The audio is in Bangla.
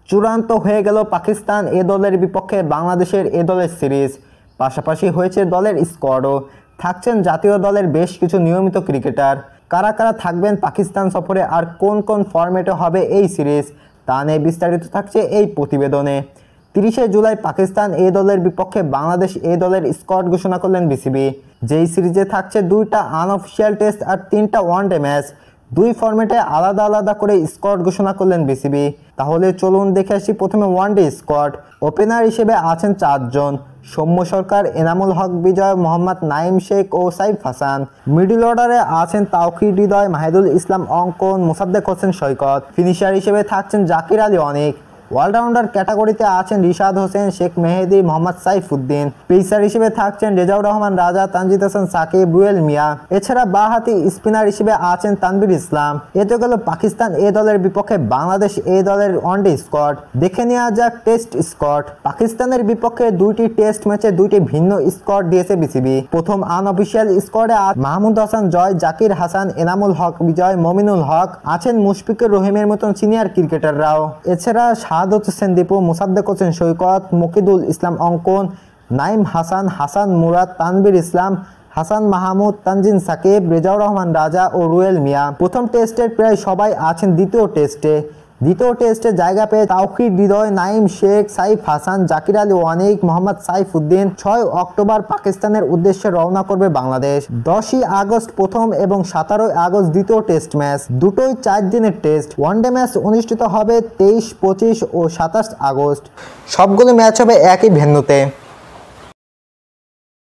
চূড়ান্ত হয়ে গেল পাকিস্তান এ দলের বিপক্ষে বাংলাদেশের এ দলের সিরিজ। পাশাপাশি হয়েছে দলের স্কোয়াডও। থাকছেন জাতীয় দলের বেশ কিছু নিয়মিত ক্রিকেটার। কারা কারা থাকবেন পাকিস্তান সফরে আর কোন কোন ফরম্যাটে হবে এই সিরিজ, তা নিয়ে বিস্তারিত থাকছে এই প্রতিবেদনে। 30শে জুলাই পাকিস্তান এ দলের বিপক্ষে বাংলাদেশ এ দলের স্কোয়াড ঘোষণা করলেন বিসিবি। যেই সিরিজে থাকছে 2টা আনঅফিসিয়াল টেস্ট আর 3টা ওয়ানডে ম্যাচ। 2 ফরম্যাটে আলাদা আলাদা করে স্কোয়াড ঘোষণা করলেন বিসিবি। তাহলে চলুন দেখে আসি প্রথমে ওয়ানডে স্কোয়াড। ওপেনার হিসেবে আছেন 4 জন: সৌম্য সরকার, এনামুল হক বিজয়, মোহাম্মদ নাইম শেখ ও সাইফ হাসান। মিডল অর্ডারে আছেন তাওকির হৃদয়, মাহিদুল ইসলাম অঙ্কন, মোসাদ্দেক হোসেন সৈকত। ফিনিশার হিসেবে থাকছেন জাকির আলী অনিক। অলরাউন্ডার ক্যাটাগরিতে আছেন রিশাদ হোসেন, শেখ মেহেদি, মোহাম্মদ সাইফুদ্দিন। পেসার হিসেবে থাকছেন রেজাউর রহমান রাজা, তানজিদ হাসান সাকিব, রুয়েল মিয়া। এছাড়া বাঁহাতি স্পিনার হিসেবে আছেন তানভীর ইসলাম। এতে গেল পাকিস্তান এ দলের বিপক্ষে বাংলাদেশ এ দলের ওয়ানডে স্কোয়াড। দেখে নেওয়া যাক টেস্ট স্কোয়াড। পাকিস্তানের বিপক্ষে 2টি টেস্ট ম্যাচে 2টি ভিন্ন স্কোয়াড দিয়েছে বিসিবি। প্রথম আনঅফিসিয়াল স্কোয়াডে মাহমুদ হাসান জয়, জাকির হাসান, এনামুল হক বিজয়, মমিনুল হক। আছেন মুশফিকুর রহিমের মতন সিনিয়র ক্রিকেটাররাও। এছাড়া শাহাদত হোসেন দীপু, মোসাদ্দেক হোসেন সৈকত, মুকিদুল ইসলাম অঙ্কন, নাইম হাসান, হাসান মুরাদ, তানভীর ইসলাম, হাসান মাহমুদ, তানজিন সাকিব, রেজাউর রহমান রাজা ও রুয়েল মিয়া। প্রথম টেস্টের প্রায় সবাই আছেন দ্বিতীয় টেস্টে। দ্বিতীয় টেস্টে জায়গা পেয়ে তাওকির হৃদয়, নাইম শেখ, সাইফ হাসান, জাকির আলী ওয়ানিক, মোহাম্মদ সাইফুদ্দিন। 6 অক্টোবর পাকিস্তানের উদ্দেশ্যে রওনা করবে বাংলাদেশ। 10ই আগস্ট প্রথম এবং 17ই আগস্ট দ্বিতীয় টেস্ট ম্যাচ। দুটোই 4 দিনের টেস্ট। ওয়ানডে ম্যাচ অনুষ্ঠিত হবে 23, 25 ও 27 আগস্ট। সবগুলো ম্যাচ হবে একই ভেন্যুতে।